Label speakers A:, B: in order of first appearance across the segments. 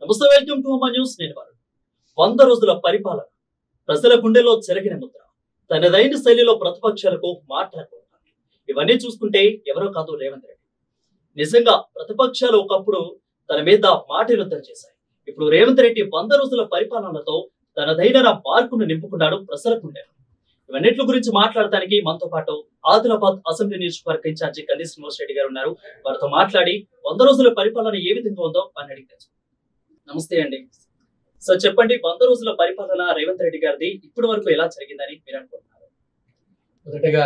A: నమస్తే, welcome to అమ్మా news. నేను వారు 100 రోజుల పరిపాలన ప్రజల గుండెలో చెరగిన ముద్ర. తనదైన శైలిలో ప్రతిపక్షాలకు మాట్లాడుకుంటారు. ఇవన్నీ చూసుకుంటే ఎవరో కాదు, రేవంత్ రెడ్డి. నిజంగా ప్రతిపక్షాలు ఒకప్పుడు తన మీద మాటలుద్దం చేశాయి. ఇప్పుడు రేవంత్ రెడ్డి 100 రోజుల పరిపాలనతో తనదైన మార్కును నింపుకున్నాడు ప్రజల గుండెలో. ఇవన్నిటి గురించి మాట్లాడటానికి మనతో పాటు ఆదిలాబాద్ అసెంబ్లీ నియోజకవర్గ ఇన్ఛార్జి కంది శ్రీనివాస్ రెడ్డి గారు ఉన్నారు. వారితో మాట్లాడి 100 రోజుల పరిపాలన ఏ విధంగా ఉందో అని అడిగారు. నమస్తే అండి. సో చెప్పండి, 100 రోజుల పరిపాలన రేవంత్ రెడ్డి గారిది ఇప్పటి వరకు ఎలా జరిగిందని మీరు అనుకుంటున్నారు?
B: మొదటగా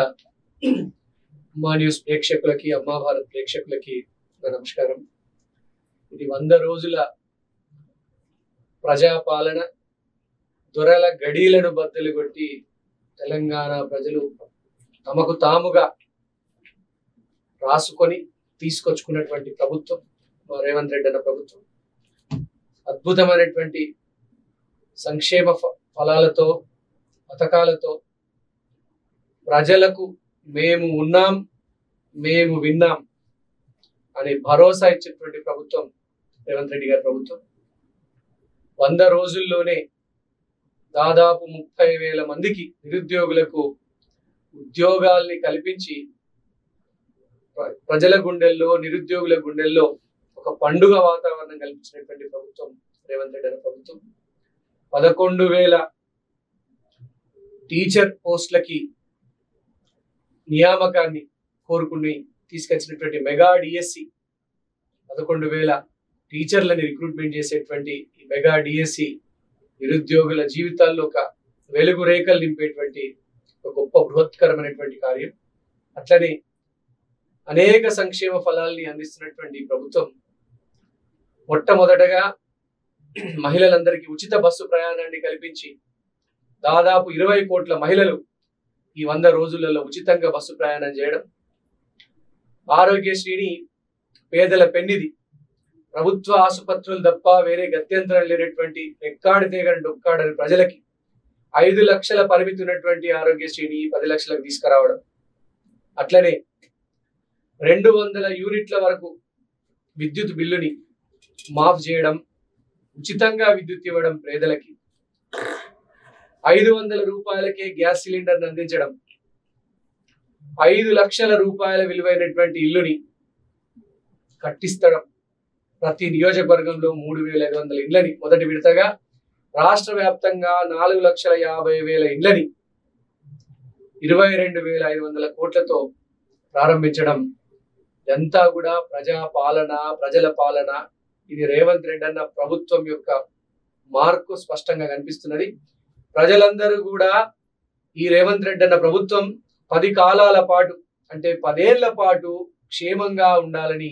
B: అమ్మా న్యూస్ ప్రేక్షకులకి, అమ్మా భారత్ ప్రేక్షకులకి నమస్కారం. ఇది 100 రోజుల ప్రజాపాలన. దొరల గడీలను బద్దలు కొట్టి తెలంగాణ ప్రజలు తమకు తాముగా రాసుకొని తీసుకొచ్చుకున్నటువంటి ప్రభుత్వం రేవంత్ రెడ్డి అన్న ప్రభుత్వం. అద్భుతమైనటువంటి సంక్షేమ ఫలాలతో, పథకాలతో ప్రజలకు మేము ఉన్నాం, మేము విన్నాం అనే భరోసా ఇచ్చేటువంటి ప్రభుత్వం రేవంత్ రెడ్డి గారి ప్రభుత్వం. 100 రోజుల్లోనే దాదాపు 30,000 మందికి నిరుద్యోగులకు ఉద్యోగాల్ని కల్పించి ప్రజల గుండెల్లో, నిరుద్యోగుల గుండెల్లో ఒక పండుగ వాతావరణం కల్పించినటువంటి ప్రభుత్వం రేవంత్ రెడ్డి అనే ప్రభుత్వం. 11,000 టీచర్ పోస్టులకి నియామకాన్ని కోరుకుని తీసుకొచ్చినటువంటి మెగా డిఎస్సి, 11,000 టీచర్లని రిక్రూట్మెంట్ చేసేటువంటి ఈ మెగా డిఎస్సి నిరుద్యోగుల జీవితాల్లో ఒక వెలుగు రేఖలు నింపేటువంటి ఒక గొప్ప బృహత్కరమైనటువంటి కార్యం. అట్లనే అనేక సంక్షేమ ఫలాల్ని అందిస్తున్నటువంటి ప్రభుత్వం మొట్టమొదటగా మహిళలందరికీ ఉచిత బస్సు ప్రయాణాన్ని కల్పించి దాదాపు 20 కోట్ల మహిళలు ఈ 100 రోజులలో ఉచితంగా బస్సు ప్రయాణం చేయడం. ఆరోగ్యశ్రీని పేదల పెన్నిది, ప్రభుత్వ ఆసుపత్రులు తప్ప వేరే గత్యంతరం లేనటువంటి ఎక్కాడితే కానీ డొక్కాడని ప్రజలకి 5 లక్షల పరిమితి ఉన్నటువంటి ఆరోగ్యశ్రీని 10 లక్షలకు తీసుకురావడం. అట్లనే 200 యూనిట్ల వరకు విద్యుత్ బిల్లుని మాఫ్ చేయడం, ఉచితంగా విద్యుత్ ఇవ్వడం పేదలకి, 500 రూపాయలకే గ్యాస్ సిలిండర్ని అందించడం, 5 లక్షల రూపాయల విలువైనటువంటి ఇల్లుని కట్టిస్తడం, ప్రతి నియోజకవర్గంలో 3,500 ఇళ్లని మొదటి విడతగా, రాష్ట్ర వ్యాప్తంగా 4,50,000 ఇళ్లని 22,500 కోట్లతో ప్రారంభించడం. ఇదంతా కూడా ప్రజా పాలన, ప్రజల పాలన. ఇది రేవంత్ రెడ్డి అన్న ప్రభుత్వం యొక్క మార్కు స్పష్టంగా కనిపిస్తున్నది. ప్రజలందరూ కూడా ఈ రేవంత్ రెడ్డి అన్న ప్రభుత్వం 10 కాలాల పాటు, అంటే 10 ఏళ్ల పాటు క్షేమంగా ఉండాలని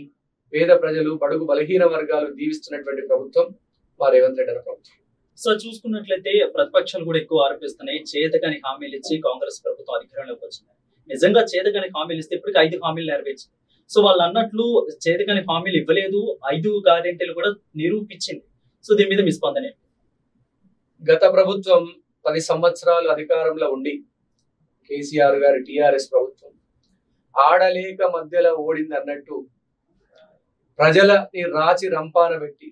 B: పేద ప్రజలు, బడుగు బలహీన వర్గాలు దీవిస్తున్నటువంటి ప్రభుత్వం మా రేవంత్ రెడ్డి అన్న ప్రభుత్వం.
A: సో చూసుకున్నట్లయితే ప్రతిపక్షాలు కూడా ఎక్కువ ఆరోపిస్తున్నాయి, చేతకాని హామీలు ఇచ్చి కాంగ్రెస్ ప్రభుత్వం అధికారంలోకి వచ్చింది. నిజంగా చేతకాని హామీలు ఇస్తే ఇప్పటికి 5 హామీలు నెరవేర్చింది. సో వాళ్ళు అన్నట్లు చేతకాని హామీలు ఇవ్వలేదు, 5 గ్యారెంటీలు కూడా నిరూపించింది. సో దీని మీద మీ స్పందన ఏంటి?
B: గత ప్రభుత్వం 10 సంవత్సరాలు అధికారంలో ఉండి కేసీఆర్ గారి టిఆర్ఎస్ ప్రభుత్వం ఆడలేక మధ్యలో ఓడింది అన్నట్టు ప్రజలని రాచి రంపాన పెట్టి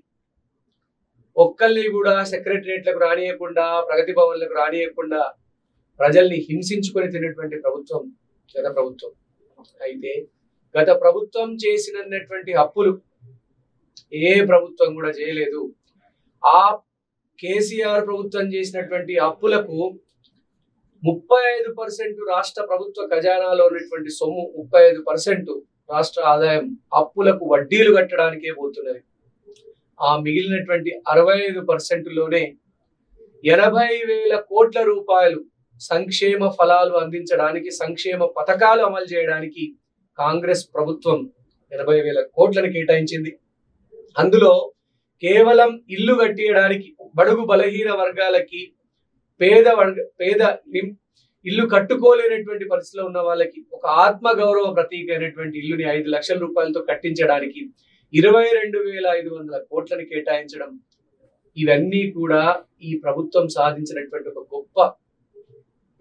B: ఒక్కల్ని కూడా సెక్రటరియట్లకు రానియకుండా, ప్రగతి భవన్లకు రానియకుండా ప్రజల్ని హింసించుకొని తినేటువంటి ప్రభుత్వం గత ప్రభుత్వం. అయితే గత ప్రభుత్వం చేసినటువంటి అప్పులు ఏ ప్రభుత్వం కూడా చేయలేదు. ఆ కేసీఆర్ ప్రభుత్వం చేసినటువంటి అప్పులకు 35% రాష్ట్ర ప్రభుత్వ ఖజానాలో ఉన్నటువంటి సొమ్ము, 35% రాష్ట్ర ఆదాయం అప్పులకు వడ్డీలు కట్టడానికే పోతున్నది. ఆ మిగిలినటువంటి 65%లోనే 80,000 కోట్ల రూపాయలు సంక్షేమ ఫలాలు అందించడానికి, సంక్షేమ పథకాలు అమలు చేయడానికి కాంగ్రెస్ ప్రభుత్వం 80,000 కోట్లను కేటాయించింది. అందులో కేవలం ఇల్లు కట్టియడానికి, బడుగు బలహీన వర్గాలకి, పేద ఇల్లు కట్టుకోలేనటువంటి పరిస్థితిలో ఉన్న వాళ్ళకి ఒక ఆత్మగౌరవ ప్రతీక అయినటువంటి ఇల్లుని 5 లక్షల రూపాయలతో కట్టించడానికి 22,500 కోట్లను కేటాయించడం. ఇవన్నీ కూడా ఈ ప్రభుత్వం సాధించినటువంటి ఒక గొప్ప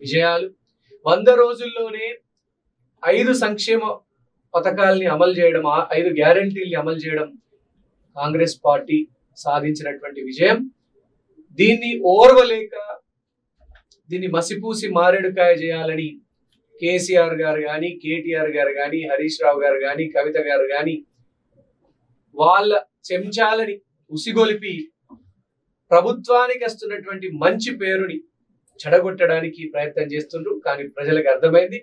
B: విజయాలు. 100 రోజుల్లోనే 5 సంక్షేమ పథకాల్ని అమలు చేయడం, 5 గ్యారెంటీల్ని అమలు చేయడం కాంగ్రెస్ పార్టీ సాధించినటువంటి విజయం. దీన్ని ఓర్వలేక దీన్ని మసిపూసి మారేడుకాయ చేయాలని కేసీఆర్ గారు కానీ, కేటీఆర్ గారు కానీ, హరీష్ రావు గారు కానీ, కవిత గారు కానీ వాళ్ళ చెంచాలని ఉసిగొలిపి ప్రభుత్వానికి వస్తున్నటువంటి మంచి పేరుని చెడగొట్టడానికి ప్రయత్నం చేస్తుండ్రు. కానీ ప్రజలకు అర్థమైంది,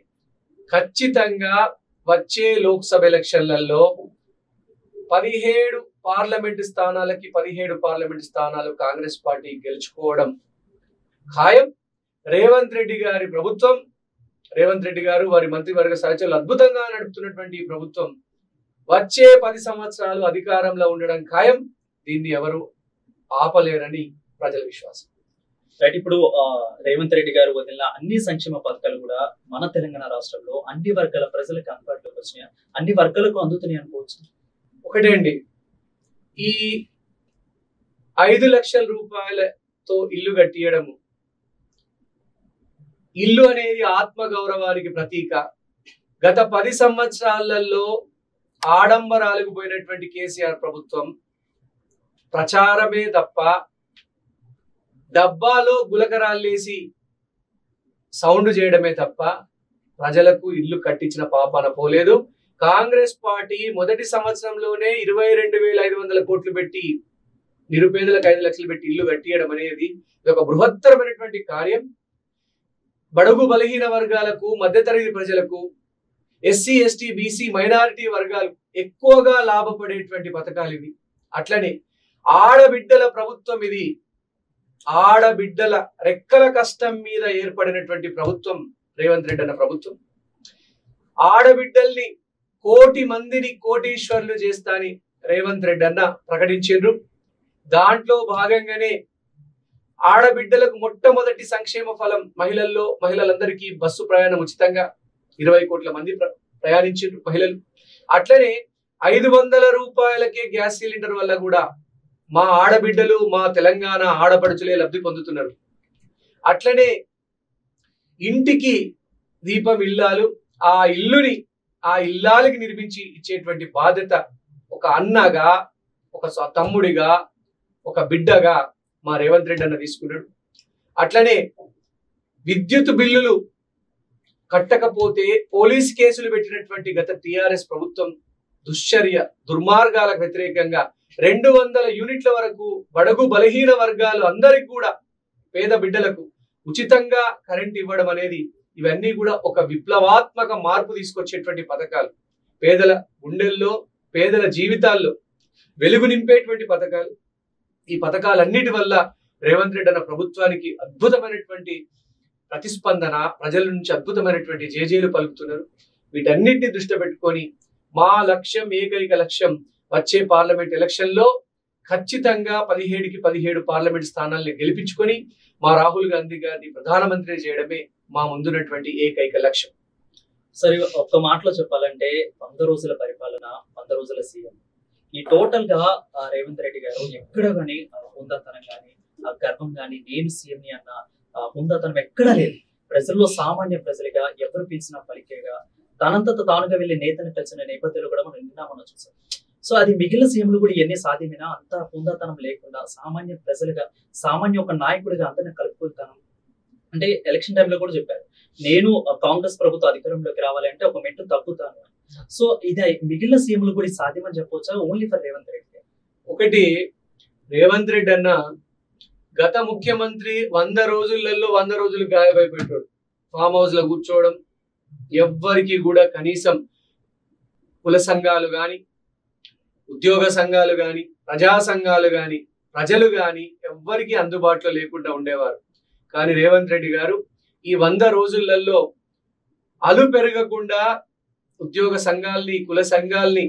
B: ఖచ్చితంగా వచ్చే లోక్సభ ఎలక్షన్లలో 17 పార్లమెంటు స్థానాలకి 17 పార్లమెంటు స్థానాలు కాంగ్రెస్ పార్టీ గెలుచుకోవడం ఖాయం. రేవంత్ రెడ్డి గారి ప్రభుత్వం, రేవంత్ రెడ్డి గారు వారి మంత్రివర్గ సహచరులు అద్భుతంగా నడుపుతున్నటువంటి ప్రభుత్వం వచ్చే 10 సంవత్సరాలు అధికారంలో ఉండడం ఖాయం. దీన్ని ఎవరు ఆపలేరని ప్రజల విశ్వాసం.
A: రైట్. ఇప్పుడు రేవంత్ రెడ్డి గారు వదిలిన అన్ని సంక్షేమ పథకాలు కూడా మన తెలంగాణ రాష్ట్రంలో అన్ని వర్గాల ప్రజలకు అందుబాటులోకి వచ్చినాయి, అన్ని వర్గాలకు అందుతున్నాయి అనుకోవచ్చు.
B: ఒకటే అండి, ఈ 5 లక్షల రూపాయలతో ఇల్లు కట్టియడము, ఇల్లు అనేది ఆత్మగౌరవానికి ప్రతీక. గత 10 సంవత్సరాలలో ఆడంబరాలకు పోయినటువంటి కేసీఆర్ ప్రభుత్వం ప్రచారమే తప్ప డబ్బాలో గులకరాళ్ళేసి సౌండ్ చేయడమే తప్ప ప్రజలకు ఇల్లు కట్టించిన పాపాన పోలేదు. కాంగ్రెస్ పార్టీ మొదటి సంవత్సరంలోనే 22,500 కోట్లు పెట్టి నిరుపేదలకు 5 లక్షలు పెట్టి ఇల్లు కట్టియడం అనేది ఇది ఒక బృహత్తరమైనటువంటి కార్యం. బడుగు బలహీన వర్గాలకు, మధ్యతరగతి ప్రజలకు, ఎస్సీ ఎస్టీ బీసీ మైనారిటీ వర్గాలు ఎక్కువగా లాభపడేటువంటి పథకాలు ఇవి. అట్లనే ఆడబిడ్డల ప్రభుత్వం ఇది. ఆడబిడ్డల రెక్కల కష్టం మీద ఏర్పడినటువంటి ప్రభుత్వం రేవంత్ రెడ్డి అన్న ప్రభుత్వం. ఆడబిడ్డల్ని 1,00,00,000 మందిని కోటీశ్వర్లు చేస్తాని రేవంత్ రెడ్డి అన్న ప్రకటించారు. దాంట్లో భాగంగానే ఆడబిడ్డలకు మొట్టమొదటి సంక్షేమ ఫలం మహిళలందరికీ బస్సు ప్రయాణం ఉచితంగా 20 కోట్ల మంది ప్రయాణించారు మహిళలు. అట్లనే 500 రూపాయలకే గ్యాస్ సిలిండర్ వల్ల కూడా మా ఆడబిడ్డలు, మా తెలంగాణ ఆడపడుచులే లబ్ధి పొందుతున్నారు. అట్లనే ఇంటికి దీపం ఇల్లాలు, ఆ ఇల్లుని ఆ ఇల్లాలకి నిర్మించి ఇచ్చేటువంటి బాధ్యత ఒక అన్నగా, ఒక తమ్ముడిగా, ఒక బిడ్డగా మా రేవంత్ రెడ్డి అన్న తీసుకున్నాడు. అట్లనే విద్యుత్ బిల్లులు కట్టకపోతే పోలీస్ కేసులు పెట్టినటువంటి గత టిఆర్ఎస్ ప్రభుత్వం దుశ్చర్య, దుర్మార్గాలకు వ్యతిరేకంగా 200 యూనిట్ల వరకు బడుగు బలహీన వర్గాలు అందరికి కూడా, పేద బిడ్డలకు ఉచితంగా కరెంట్ ఇవ్వడం అనేది ఇవన్నీ కూడా ఒక విప్లవాత్మక మార్పు తీసుకొచ్చేటువంటి పథకాలు. పేదల గుండెల్లో, పేదల జీవితాల్లో వెలుగు నింపేటువంటి పథకాలు. ఈ పథకాలన్నిటి వల్ల రేవంత్ రెడ్డి అన్న ప్రభుత్వానికి అద్భుతమైనటువంటి ప్రతిస్పందన, ప్రజల నుంచి అద్భుతమైనటువంటి జేజేలు పలుకుతున్నారు. వీటన్నిటిని దృష్టి పెట్టుకొని మా లక్ష్యం, ఏకైక లక్ష్యం, వచ్చే పార్లమెంట్ ఎలక్షన్ లో ఖచ్చితంగా 17కి 17 పార్లమెంట్ స్థానాల్ని గెలిపించుకొని మా రాహుల్ గాంధీ గారిని ప్రధానమంత్రి చేయడమే మా ముందున్నటువంటి ఏకైక లక్ష్యం.
A: సరే, ఒక్క మాటలో చెప్పాలంటే 100 రోజుల పరిపాలన, 100 రోజుల సీఎం, ఈ టోటల్ గా రేవంత్ రెడ్డి గారు ఎక్కడ గానీ హుందాతనం గానీ, గర్వం గానీ, నేను సీఎం ని అన్న హుందాతనం ఎక్కడా లేదు. ప్రజల్లో సామాన్య ప్రజలుగా ఎవరు పిలిచినా పలికేగా, తనంతట తానుగా వెళ్లి నేతను కలిసిన నేపథ్యంలో కూడా మనం చూసాం. సో అది మిగిలిన సీఎంలు కూడా ఇవన్నీ సాధ్యమైనా అంత హుందాతనం లేకుండా సామాన్య ప్రజలుగా, సామాన్య ఒక నాయకుడిగా అందరిని కలుపుకుంటాను అంటే ఎలక్షన్ టైంలో కూడా చెప్పారు, నేను కాంగ్రెస్ ప్రభుత్వం అధికారంలోకి రావాలంటే ఒక మెట్టు తగ్గుతాను. సో ఇది మిగిలిన సీఎంలు కూడా సాధ్యమని చెప్పవచ్చా, ఓన్లీ ఫర్ రేవంత్ రెడ్డి?
B: ఒకటి, రేవంత్ రెడ్డి అన్న గత ముఖ్యమంత్రి 100 రోజులలో 100 రోజులు గాయపడిపోయాడు. ఫామ్ హౌస్ లో కూర్చోవడం, ఎవ్వరికి కూడా కనీసం కుల సంఘాలు గాని, ఉద్యోగ సంఘాలు గాని, ప్రజా సంఘాలు గాని, ప్రజలు గాని ఎవ్వరికి అందుబాటులో లేకుండా ఉండేవారు. కానీ రేవంత్ రెడ్డి గారు ఈ 100 రోజులలో అలు పెరగకుండా ఉద్యోగ సంఘాల్ని, కుల సంఘాల్ని,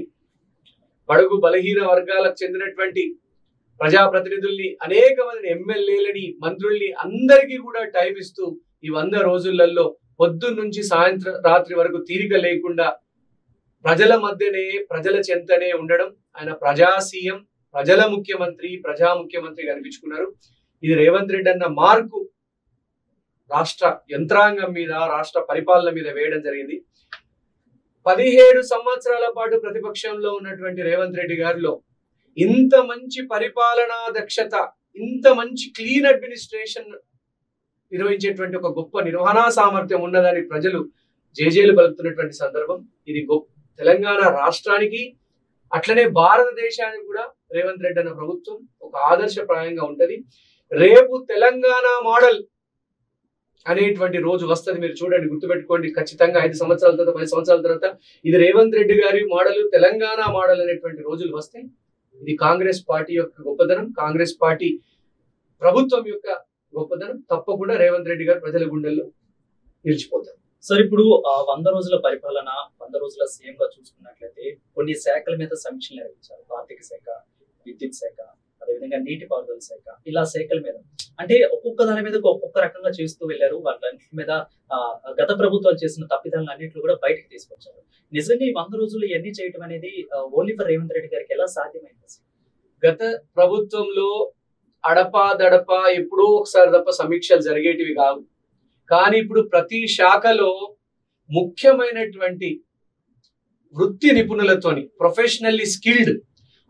B: బడుగు బలహీన వర్గాలకు చెందినటువంటి ప్రజాప్రతినిధుల్ని, అనేక మంది ఎమ్మెల్యేలని, మంత్రుల్ని అందరికీ కూడా టైం ఇస్తూ ఈ 100 రోజులలో పొద్దున్న నుంచి సాయంత్రం రాత్రి వరకు తీరిక లేకుండా ప్రజల మధ్యనే, ప్రజల చెంతనే ఉండడం. ఆయన ప్రజా సీఎం, ప్రజల ముఖ్యమంత్రి, ప్రజా ముఖ్యమంత్రి కనిపించుకున్నారు. ఇది రేవంత్ రెడ్డి అన్న మార్కు రాష్ట్ర యంత్రాంగం మీద, రాష్ట్ర పరిపాలన మీద వేయడం జరిగింది. 17 సంవత్సరాల పాటు ప్రతిపక్షంలో ఉన్నటువంటి రేవంత్ రెడ్డి గారిలో ఇంత మంచి పరిపాలనా దక్షత, ఇంత మంచి క్లీన్ అడ్మినిస్ట్రేషన్ నిర్వహించేటువంటి ఒక గొప్ప నిర్వహణా సామర్థ్యం ఉన్నదని ప్రజలు జేజేలు పలుకుతున్నటువంటి సందర్భం. ఇది తెలంగాణ రాష్ట్రానికి అట్లనే భారతదేశానికి కూడా రేవంత్ రెడ్డి అన్న ప్రభుత్వం ఒక ఆదర్శప్రాయంగా ఉంటది. రేపు తెలంగాణ మోడల్ అనేటువంటి రోజు వస్తుంది. మీరు చూడండి, గుర్తుపెట్టుకోండి. ఖచ్చితంగా 5 సంవత్సరాల తర్వాత 10 సంవత్సరాల తర్వాత ఇది రేవంత్ రెడ్డి గారి మోడల్, తెలంగాణ మోడల్ అనేటువంటి రోజులు వస్తాయి. ఇది కాంగ్రెస్ పార్టీ యొక్క గొప్పదనం, కాంగ్రెస్ పార్టీ ప్రభుత్వం యొక్క గొప్పదనం. తప్పకుండా రేవంత్ రెడ్డి గారు ప్రజల గుండెల్లో నిలిచిపోతారు.
A: సార్, ఇప్పుడు 100 రోజుల పరిపాలన, 100 రోజుల సీఎం గా చూసుకున్నట్లయితే కొన్ని శాఖల మీద సమీక్షలు నిర్వహించారు. ఆర్థిక శాఖ, విద్యుత్ శాఖ, అదేవిధంగా నీటిపారుదల శాఖ, ఇలా శాఖల మీద అంటే ఒక్కొక్క దాని మీద ఒక్కొక్క రకంగా చేస్తూ వెళ్ళారు. వాటి మీద గత ప్రభుత్వాలు చేసిన తప్పిదాలను అన్నింటిలో కూడా బయటకు తీసుకొచ్చారు. నిజంగా ఈ 100 రోజులు ఇవన్నీ చేయడం అనేది ఓన్లీ ఫర్ రేవంత్ రెడ్డి గారికి ఎలా సాధ్యమైంది?
B: గత ప్రభుత్వంలో అడపా దడపా ఎప్పుడో ఒకసారి తప్ప సమీక్షలు జరిగేటివి కావు. కానీ ఇప్పుడు ప్రతి శాఖలో ముఖ్యమైనటువంటి వృత్తి నిపుణులతోని, ప్రొఫెషనల్లీ స్కిల్డ్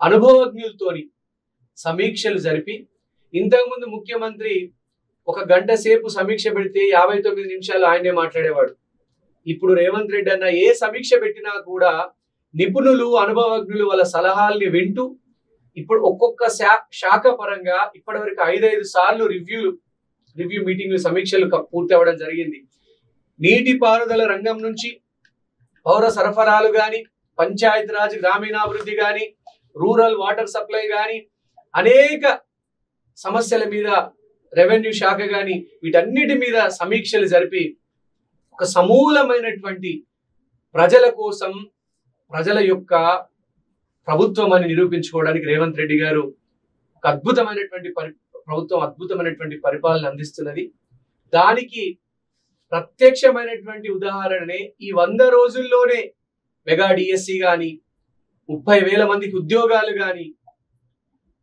B: అనుభవజ్ఞులతోని సమీక్షలు జరిపి, ఇంతకుముందు ముఖ్యమంత్రి 1 గంట సేపు సమీక్ష పెడితే 59 నిమిషాలు ఆయనే మాట్లాడేవాడు. ఇప్పుడు రేవంత్ రెడ్డి అన్న ఏ సమీక్ష పెట్టినా కూడా నిపుణులు, అనుభవజ్ఞులు వాళ్ళ సలహాల్ని వింటూ ఇప్పుడు ఒక్కొక్క శాఖ పరంగా ఇప్పటివరకు 5 సార్లు రివ్యూ మీటింగ్లు, సమీక్షలు పూర్తి అవ్వడం జరిగింది. నీటిపారుదల రంగం నుంచి పౌర సరఫరాలు కానీ, పంచాయతీరాజ్ గ్రామీణాభివృద్ధి కానీ, రూరల్ వాటర్ సప్లై కానీ, అనేక సమస్యల మీద రెవెన్యూ శాఖ కానీ, వీటన్నిటి మీద సమీక్షలు జరిపి ఒక సమూలమైనటువంటి ప్రజల కోసం, ప్రజల యొక్క ప్రభుత్వం అని నిరూపించుకోవడానికి రేవంత్ రెడ్డి గారు ఒక అద్భుతమైనటువంటి ప్రభుత్వం, అద్భుతమైనటువంటి పరిపాలన అందిస్తున్నది. దానికి ప్రత్యక్షమైనటువంటి ఉదాహరణనే ఈ 100 రోజుల్లోనే మెగా డిఎస్సి కానీ, 30,000 మందికి ఉద్యోగాలు కానీ,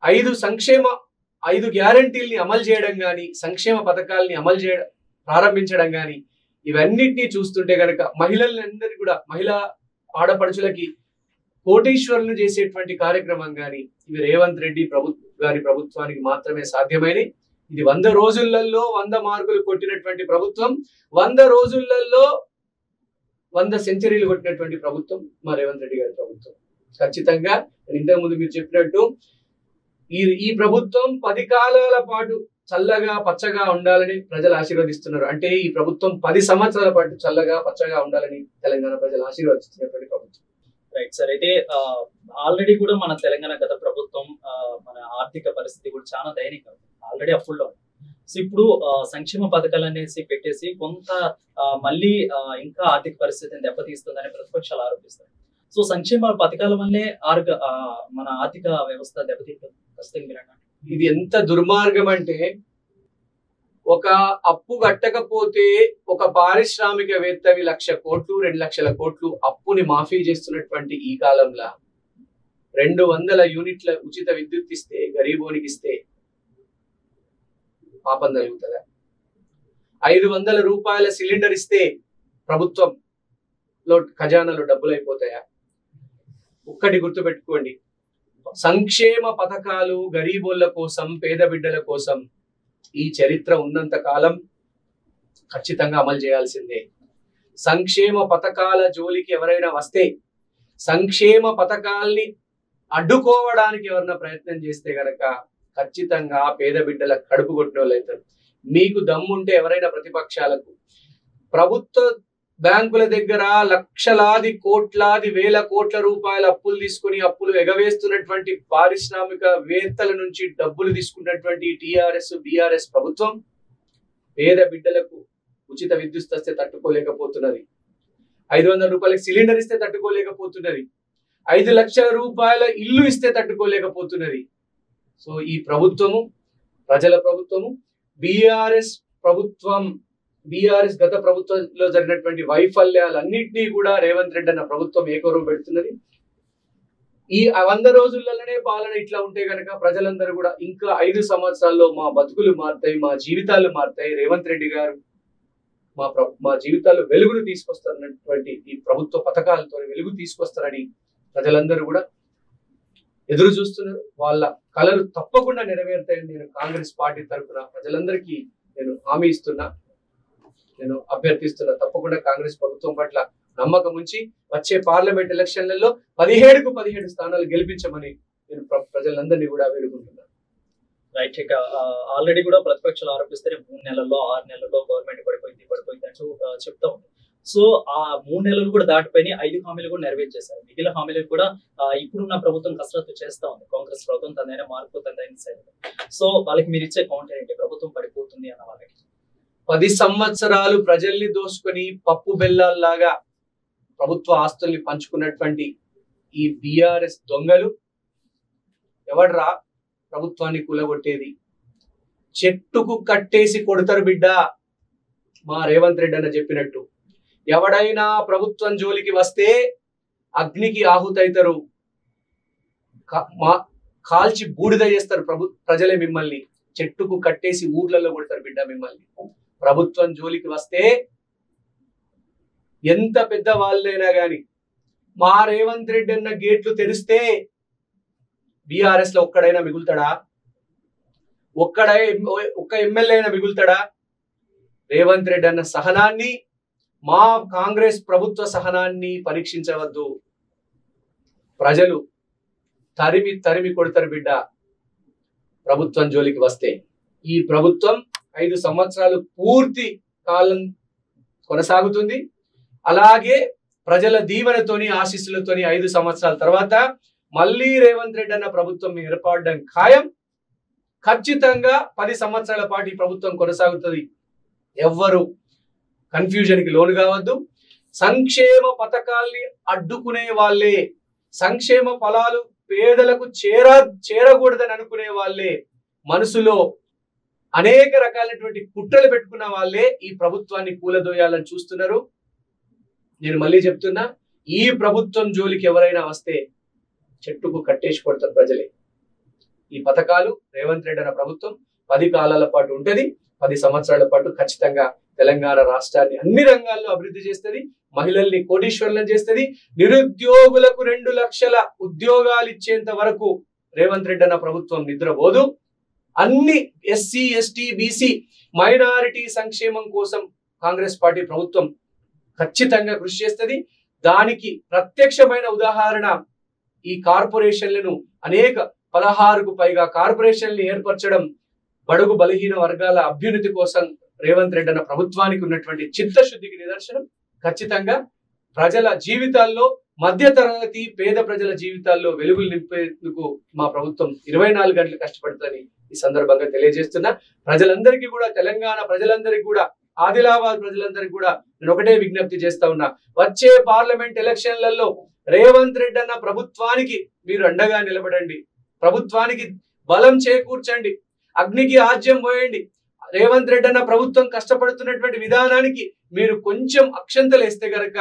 B: 5 గ్యారంటీల్ని అమలు చేయడం కానీ, సంక్షేమ పథకాలని ప్రారంభించడం కానీ, ఇవన్నిటినీ చూస్తుంటే గనక మహిళలందరికీ కూడా, మహిళా ఆడపడుచులకి కోటీశ్వరులను చేసేటువంటి కార్యక్రమం కానీ ఇవి రేవంత్ రెడ్డి గారి ప్రభుత్వానికి మాత్రమే సాధ్యమైనవి. ఇది 100 రోజులలో 100 మార్కులు కొట్టినటువంటి ప్రభుత్వం, 100 రోజులలో 100 సెంచరీలు కొట్టినటువంటి ప్రభుత్వం మా రేవంత్ రెడ్డి గారి ప్రభుత్వం. ఖచ్చితంగా ఇంతకుముందు మీరు చెప్పినట్టు ఈ ప్రభుత్వం 10 కాలాల పాటు చల్లగా పచ్చగా ఉండాలని ప్రజలు ఆశీర్వదిస్తున్నారు. అంటే ఈ ప్రభుత్వం 10 సంవత్సరాల పాటు చల్లగా పచ్చగా ఉండాలని తెలంగాణ ప్రజలు ఆశీర్వదిస్తున్నటువంటి ప్రభుత్వం.
A: రైట్ సార్, అయితే ఆల్రెడీ కూడా మన తెలంగాణ గత ప్రభుత్వం మన ఆర్థిక పరిస్థితి కూడా చాలా దయనీయంగా ఉంది, ఆల్రెడీ అప్పుల్లో. సో ఇప్పుడు సంక్షేమ పథకాలు అనేసి పెట్టేసి కొంత మళ్ళీ ఇంకా ఆర్థిక పరిస్థితిని దెబ్బతీస్తుందని ప్రతిపక్షాలు ఆరోపిస్తారు. సో సంక్షేమ పథకాల వల్లే మన ఆర్థిక వ్యవస్థ దెబ్బతింటుంది.
B: ఇది ఎంత దుర్మార్గం అంటే, ఒక అప్పు కట్టకపోతే ఒక పారిశ్రామికవేత్తవి 1,00,000 కోట్లు 2,00,000 కోట్లు అప్పుని మాఫీ చేస్తున్నటువంటి ఈ కాలంలో 200 యూనిట్ల ఉచిత విద్యుత్ ఇస్తే, గరీబోనికి ఇస్తే పాపం జరుగుతుందా? 500 రూపాయల సిలిండర్ ఇస్తే ప్రభుత్వంలో ఖజానాలో డబ్బులు అయిపోతాయా? ఒక్కటి గుర్తుపెట్టుకోండి, సంక్షేమ పథకాలు గరీబోళ్ళ కోసం, పేద బిడ్డల కోసం ఈ చరిత్ర ఉన్నంత కాలం ఖచ్చితంగా అమలు చేయాల్సిందే. సంక్షేమ పథకాల జోలికి ఎవరైనా వస్తే, సంక్షేమ పథకాల్ని అడ్డుకోవడానికి ఎవరైనా ప్రయత్నం చేస్తే గనక ఖచ్చితంగా పేద బిడ్డల కడుపు కొట్టిన వాళ్ళు అవుతారు. మీకు దమ్ముంటే ఎవరైనా ప్రతిపక్షాలకు ప్రభుత్వ బ్యాంకుల దగ్గర లక్షలాది కోట్లాది వేల కోట్ల రూపాయల అప్పులు తీసుకుని అప్పులు ఎగవేస్తున్నటువంటి పారిశ్రామికవేత్తల నుంచి డబ్బులు తీసుకున్నటువంటి టిఆర్ఎస్ బిఆర్ఎస్ ప్రభుత్వం పేద బిడ్డలకు ఉచిత విద్యుత్ వస్తే తట్టుకోలేకపోతున్నది. 500 రూపాయలకి సిలిండర్ ఇస్తే తట్టుకోలేకపోతున్నది. 5 లక్షల రూపాయల ఇల్లు ఇస్తే తట్టుకోలేకపోతున్నది. సో ఈ ప్రభుత్వము ప్రజల ప్రభుత్వము, బీఆర్ఎస్ గత ప్రభుత్వంలో జరిగినటువంటి వైఫల్యాలన్నింటినీ కూడా రేవంత్ రెడ్డి అన్న ప్రభుత్వం ఏకోరం పెడుతున్నది. ఈ 100 రోజులలోనే పాలన ఇట్లా ఉంటే గనక ప్రజలందరూ కూడా ఇంకా 5 సంవత్సరాల్లో మా బతుకులు మారుతాయి, మా జీవితాలు మారుతాయి, రేవంత్ రెడ్డి గారు మా జీవితాల్లో వెలుగును తీసుకొస్తారన్నటువంటి ఈ ప్రభుత్వ పథకాలతో వెలుగు తీసుకొస్తారని ప్రజలందరూ కూడా ఎదురు చూస్తున్నారు. వాళ్ళ కలలు తప్పకుండా నెరవేరుతాయని నేను కాంగ్రెస్ పార్టీ తరఫున ప్రజలందరికీ నేను హామీ ఇస్తున్నా, నేను అభ్యర్థిస్తున్నా. తప్పకుండా కాంగ్రెస్ ప్రభుత్వం పట్ల నమ్మకం ఉంచి వచ్చే పార్లమెంట్ ఎలక్షన్లలో 17కు 17 స్థానాలు గెలిపించమని నేను ప్రజలందరినీ కూడా వేడుకుంటున్నాను.
A: రైట్. ఇక ఆల్రెడీ కూడా ప్రతిపక్షాలు ఆరోపిస్తారు 3 నెలల్లో 6 నెలల్లో గవర్నమెంట్ పడిపోయింది అంటూ చెప్తా ఉంది. సో ఆ 3 నెలలు కూడా దాటిపోయి 5 హామీలు కూడా నెరవేర్చేశారు. మిగిలిన హామీలకు కూడా ఇప్పుడున్న ప్రభుత్వం కసరత్తు చేస్తా ఉంది. కాంగ్రెస్ ప్రభుత్వం తనదైన మార్పు తనదైన శైలి. సో వాళ్ళకి మీరు ఇచ్చే కౌంటర్ ఏంటి? ప్రభుత్వం పడిపోతుంది అన్న వాళ్ళకి
B: 10 సంవత్సరాలు ప్రజల్ని దోసుకొని పప్పు బెల్లాల్లాగా ప్రభుత్వ ఆస్తుల్ని పంచుకున్నటువంటి ఈ బిఆర్ఎస్ దొంగలు ఎవడ్రా ప్రభుత్వాన్ని కూలగొట్టేది? చెట్టుకు కట్టేసి కొడతారు బిడ్డ. మా రేవంత్ రెడ్డి అన్న చెప్పినట్టు ఎవడైనా ప్రభుత్వం జోలికి వస్తే అగ్నికి ఆహుతైతారు, కాల్చి బూడిద చేస్తారు ప్రజలే మిమ్మల్ని. చెట్టుకు కట్టేసి ఊర్లలో కొడతారు బిడ్డ మిమ్మల్ని. ప్రభుత్వం జోలికి వస్తే ఎంత పెద్ద వాళ్ళైనా గాని మా రేవంత్ రెడ్డి అన్న గేట్లు తెరిస్తే బీఆర్ఎస్ లో ఒక్కడైనా మిగులుతాడా? ఒక్క ఎమ్మెల్యే అయినా మిగులుతాడా? రేవంత్ రెడ్డి అన్న సహనాన్ని, మా కాంగ్రెస్ ప్రభుత్వ సహనాన్ని పరీక్షించవద్దు. ప్రజలు తరిమి తరిమి కొడతారు బిడ్డ ప్రభుత్వం జోలికి వస్తే. ఈ ప్రభుత్వం 5 సంవత్సరాలు పూర్తి కాలం కొనసాగుతుంది. అలాగే ప్రజల దీవెనతోని ఆశీస్సులతోని 5 సంవత్సరాల తర్వాత మళ్ళీ రేవంత్ రెడ్డి అన్న ప్రభుత్వం ఏర్పడడం ఖాయం. ఖచ్చితంగా 10 సంవత్సరాల పాటు ఈ ప్రభుత్వం కొనసాగుతుంది. ఎవ్వరు కన్ఫ్యూజన్ కి లోను కావద్దు. సంక్షేమ పథకాల్ని అడ్డుకునే వాళ్ళే, సంక్షేమ ఫలాలు పేదలకు చేరకూడదని అనుకునే వాళ్ళే, మనసులో అనేక రకాలైనటువంటి కుట్రలు పెట్టుకున్న వాళ్ళే ఈ ప్రభుత్వాన్ని కూలదోయాలని చూస్తున్నారు. నేను మళ్ళీ చెప్తున్నా, ఈ ప్రభుత్వం జోలికి ఎవరైనా వస్తే చెట్టుకు కట్టేసి కొడతారు ప్రజలే. ఈ పథకాలు రేవంత్ రెడ్డి అన్న ప్రభుత్వం 10 కాలాల పాటు ఉంటది. 10 సంవత్సరాల పాటు ఖచ్చితంగా తెలంగాణ రాష్ట్రాన్ని అన్ని రంగాల్లో అభివృద్ధి చేస్తుంది. మహిళల్ని కోటీశ్వరులను చేస్తుంది. నిరుద్యోగులకు 2 లక్షల ఉద్యోగాలు ఇచ్చేంత వరకు రేవంత్ రెడ్డి అన్న ప్రభుత్వం నిద్రపోదు. అన్ని ఎస్సీ, ఎస్టీ, బీసీ, మైనారిటీ సంక్షేమం కోసం కాంగ్రెస్ పార్టీ ప్రభుత్వం ఖచ్చితంగా కృషి చేస్తుంది. దానికి ప్రత్యక్షమైన ఉదాహరణ ఈ కార్పొరేషన్లను, అనేక 16కు పైగా కార్పొరేషన్లు ఏర్పరచడం బడుగు బలహీన వర్గాల అభ్యున్నతి కోసం రేవంత్ రెడ్డి అన్న ప్రభుత్వానికి ఉన్నటువంటి చిత్తశుద్ధికి నిదర్శనం. ఖచ్చితంగా ప్రజల జీవితాల్లో, మధ్య తరగతి పేద ప్రజల జీవితాల్లో వెలుగులు నింపేందుకు మా ప్రభుత్వం 24 గంటలు కష్టపడుతుందని ఈ సందర్భంగా తెలియజేస్తున్నా. ప్రజలందరికీ కూడా, తెలంగాణ ప్రజలందరికీ కూడా, ఆదిలాబాద్ ప్రజలందరికీ కూడా నేను ఒకటే విజ్ఞప్తి చేస్తా ఉన్నా. వచ్చే పార్లమెంట్ ఎలక్షన్లలో రేవంత్ రెడ్డి అన్న ప్రభుత్వానికి మీరు అండగా నిలబడండి. ప్రభుత్వానికి బలం చేకూర్చండి. అగ్నికి ఆజ్యం పోయండి. రేవంత్ రెడ్డి అన్న ప్రభుత్వం కష్టపడుతున్నటువంటి విధానానికి మీరు కొంచెం అక్షంతలు వేస్తే గనక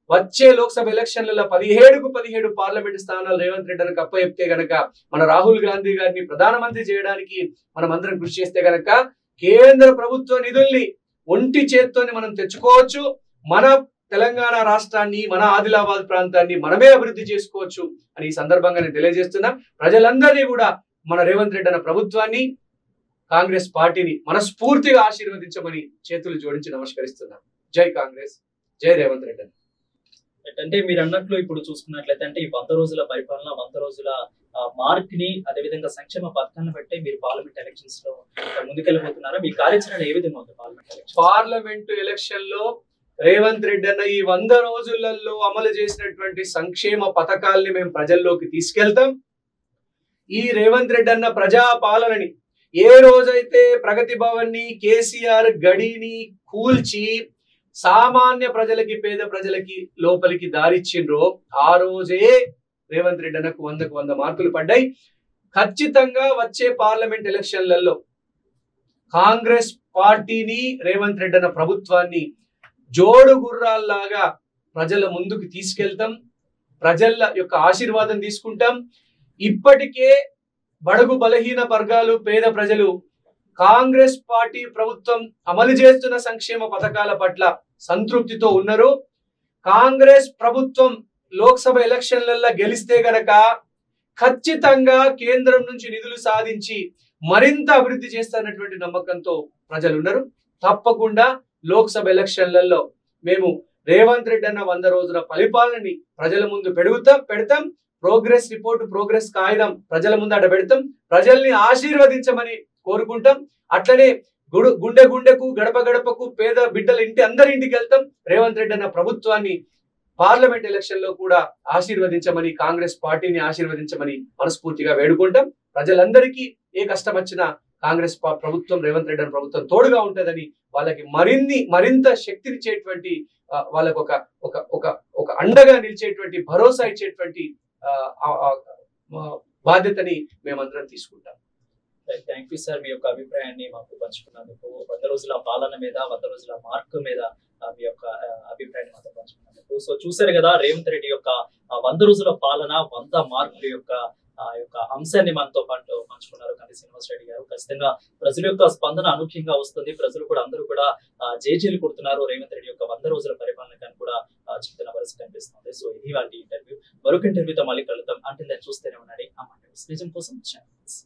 B: వచ్చే లోక్సభ ఎలక్షన్లలో 17కు 17 పార్లమెంట్ స్థానాలు రేవంత్ రెడ్డి అన్నకు అప్పచెప్తే గనక, మన రాహుల్ గాంధీ గారిని ప్రధానమంత్రి చేయడానికి మనం అందరం కృషి చేస్తే గనక కేంద్ర ప్రభుత్వ నిధుల్ని ఒంటి చేత్తోని మనం తెచ్చుకోవచ్చు. మన తెలంగాణ రాష్ట్రాన్ని, మన ఆదిలాబాద్ ప్రాంతాన్ని మనమే అభివృద్ధి చేసుకోవచ్చు అని ఈ సందర్భంగా నేను తెలియజేస్తున్నా. ప్రజలందరినీ కూడా మన రేవంత్ రెడ్డి అన్న ప్రభుత్వాన్ని, కాంగ్రెస్ పార్టీని మనస్ఫూర్తిగా ఆశీర్వదించమని చేతులు జోడించి నమస్కరిస్తున్నా. జై కాంగ్రెస్, జై రేవంత్ రెడ్డి.
A: అంటే మీరు అన్నట్లు ఇప్పుడు చూసుకున్నట్లయితే అంటే ఈ 100 రోజుల పరిపాలన, 100 రోజుల మార్క్ ని, అదేవిధంగా సంక్షేమ పథకాన్ని బట్టి మీరు పార్లమెంట్ ఎలక్షన్స్ లో ముందుకెళ్ళిపోతున్నారా? మీ కార్యాచరణ ఏ విధంగా ఉంది?
B: పార్లమెంట్ ఎలక్షన్ లో రేవంత్ రెడ్డి అన్న ఈ 100 రోజులలో అమలు చేసినటువంటి సంక్షేమ పథకాల్ని మేము ప్రజల్లోకి తీసుకెళ్తాం. ఈ రేవంత్ రెడ్డి అన్న ప్రజా పాలనని, ఏ రోజైతే ప్రగతి భవన్ ని, కేసీఆర్ గడిని కూల్చి సామాన్య ప్రజలకి, పేద ప్రజలకి లోపలికి దారిచ్చిండ్రో ఆ రోజే రేవంత్ రెడ్డి అన్నకు 100కు 100 మార్కులు పడ్డాయి. ఖచ్చితంగా వచ్చే పార్లమెంట్ ఎలక్షన్లలో కాంగ్రెస్ పార్టీని, రేవంత్ రెడ్డి అన్న ప్రభుత్వాన్ని జోడు గుర్రాల్లాగా ప్రజల ముందుకు తీసుకెళ్తాం. ప్రజల యొక్క ఆశీర్వాదం తీసుకుంటాం. ఇప్పటికే బడుగు బలహీన వర్గాలు, పేద ప్రజలు కాంగ్రెస్ పార్టీ ప్రభుత్వం అమలు చేస్తున్న సంక్షేమ పథకాల పట్ల సంతృప్తితో ఉన్నారు. కాంగ్రెస్ ప్రభుత్వం లోక్సభ ఎలక్షన్లలో గెలిస్తే గనక ఖచ్చితంగా కేంద్రం నుంచి నిధులు సాధించి మరింత అభివృద్ధి చేస్తారన్నటువంటి నమ్మకంతో ప్రజలు ఉన్నారు. తప్పకుండా లోక్సభ ఎలక్షన్లలో మేము రేవంత్ రెడ్డి అన్న 100 రోజుల పరిపాలనని ప్రజల ముందు పెడతాం. ప్రోగ్రెస్ రిపోర్ట్, ప్రోగ్రెస్ కాగితం ప్రజల ముందు అడ్డ పెడతాం. ప్రజల్ని ఆశీర్వదించమని కోరుకుంటాం. అట్లనే గుండె గుండెకు, గడప గడపకు పేద బిడ్డల అందరి ఇంటికి వెళ్తాం. రేవంత్ రెడ్డి అన్న ప్రభుత్వాన్ని పార్లమెంట్ ఎలక్షన్ లో కూడా ఆశీర్వదించమని, కాంగ్రెస్ పార్టీని ఆశీర్వదించమని మనస్ఫూర్తిగా వేడుకుంటాం. ప్రజలందరికీ ఏ కష్టం వచ్చినా కాంగ్రెస్ ప్రభుత్వం, రేవంత్ రెడ్డి అన్న ప్రభుత్వం తోడుగా ఉంటుందని, వాళ్ళకి మరింత శక్తినిచ్చేటువంటి, వాళ్ళకు ఒక అండగా నిలిచేటువంటి, భరోసా ఇచ్చేటువంటి బాధ్యతని మేమందరం తీసుకుంటాం.
A: థ్యాంక్ యూ సార్, మీ యొక్క అభిప్రాయాన్ని మాకు పంచుకున్నందుకు. 100 రోజుల పాలన మీద, 100 రోజుల మార్కు మీద మీ యొక్క అభిప్రాయాన్ని మాతో పంచుకున్నందుకు. సో చూశారు కదా, రేవంత్ రెడ్డి యొక్క 100 రోజుల పాలన, 100 మార్కుల యొక్క అంశాన్ని మనతో పాటు పంచుకున్నారు కంది శ్రీనివాస్ రెడ్డి గారు. ఖచ్చితంగా ప్రజల యొక్క స్పందన అనూహ్యంగా వస్తుంది. ప్రజలు కూడా అందరూ కూడా జేజేలు కొడుతున్నారు రేవంత్ రెడ్డి యొక్క 100 రోజుల పరిపాలన కూడా చెప్తున్న పరిస్థితి కనిపిస్తుంది. సో ఇది వాళ్ళ ఇంటర్వ్యూ. మరొక ఇంటర్వ్యూతో మళ్ళీ కలుద్దాం. అంటే చూస్తూనే ఉండండి అమ్మ న్యూస్. నిజం కోసం ఛానల్స్.